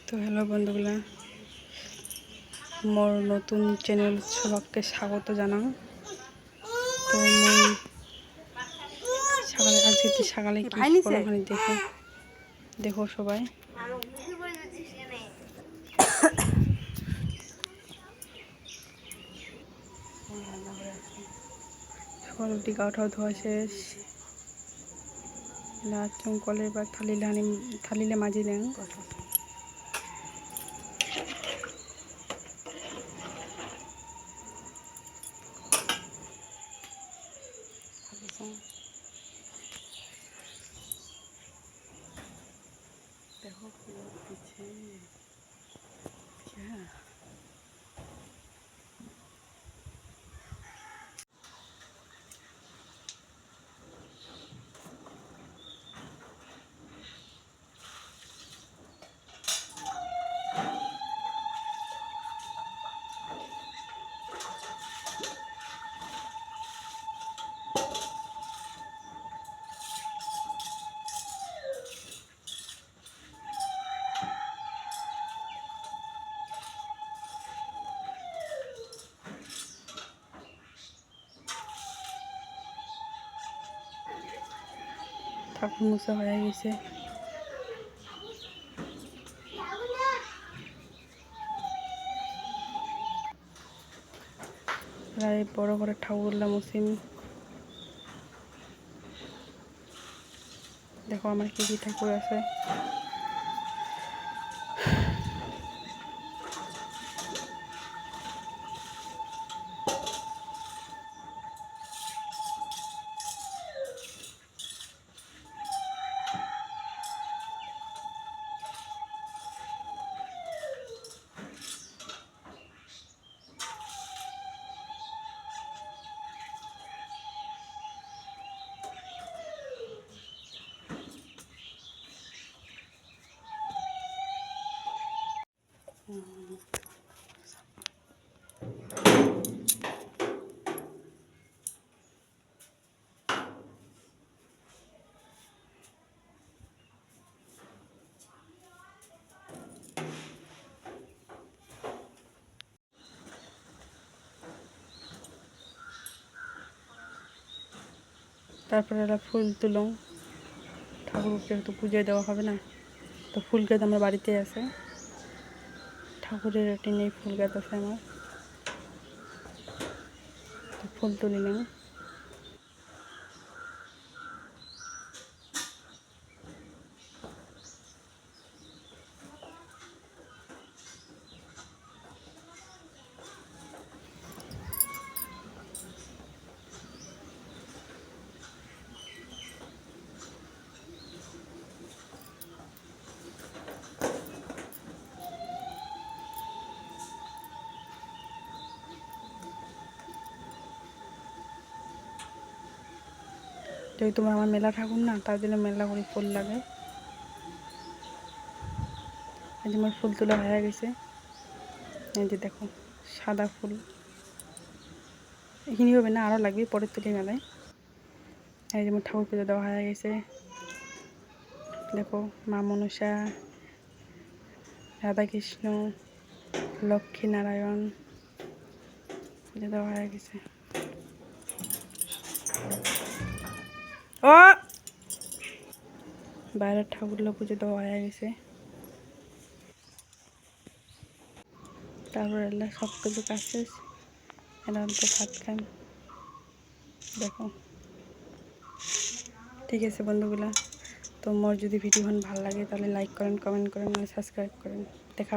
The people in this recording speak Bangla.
তো হ্যালো বন্ধুগুলা, মোর নতুন চ্যানেল সবাইকে স্বাগত জানাও। তো মই সকালে আজকে সকালে কি করো ওখানে দেখো সবাই। সকাল উঠি গাওঠাও ধোয়া শেষ, চমকলে বা থালিলে মাজি দেন। দেখো পিছে ঠাকুর মোছা হয়ে গেছে। প্রায় বড় করে ঠাকুরগুলা মুসিম। দেখো আমার কি কি ঠাকুর আছে। তারপরে একটা ফুল তুলং, ঠাকুরকে তো পুজোয় দেওয়া হবে না, তো ফুল গাছ আমার বাড়িতে আছে। ঠাকুরের নেই ফুল গাছ আছে আমার, তো ফুল তুলিলাম। যেহেতু আমার মেলা ঠাকুর না, তার জন্য মেলা করে ফুল লাগে। আজ আমার ফুল তোলা হয়ে গেছে। এই যে দেখো সাদা ফুল, এখানে হবে না, আরও লাগবে, পরের তুলি মেলায়। এই যে আমার ঠাকুর পুজো দেওয়া হয়ে গেছে। দেখো মা মনসা, রাধাকৃষ্ণ, লক্ষ্মী নারায়ণ পুজো দেওয়া হয়ে গেছে। ও বাইরের ঠাকুরগুলো পুজো দেওয়া হয়ে গেছে। তারপর এলা সব কিছু কাজ শেষ, এলা তো ভাত খান। দেখো ঠিক আছে বন্ধুগুলা, তো মোর যদি ভিডিও ভালো লাগে তাহলে লাইক করেন, কমেন্ট করেন আর সাবস্ক্রাইব করেন।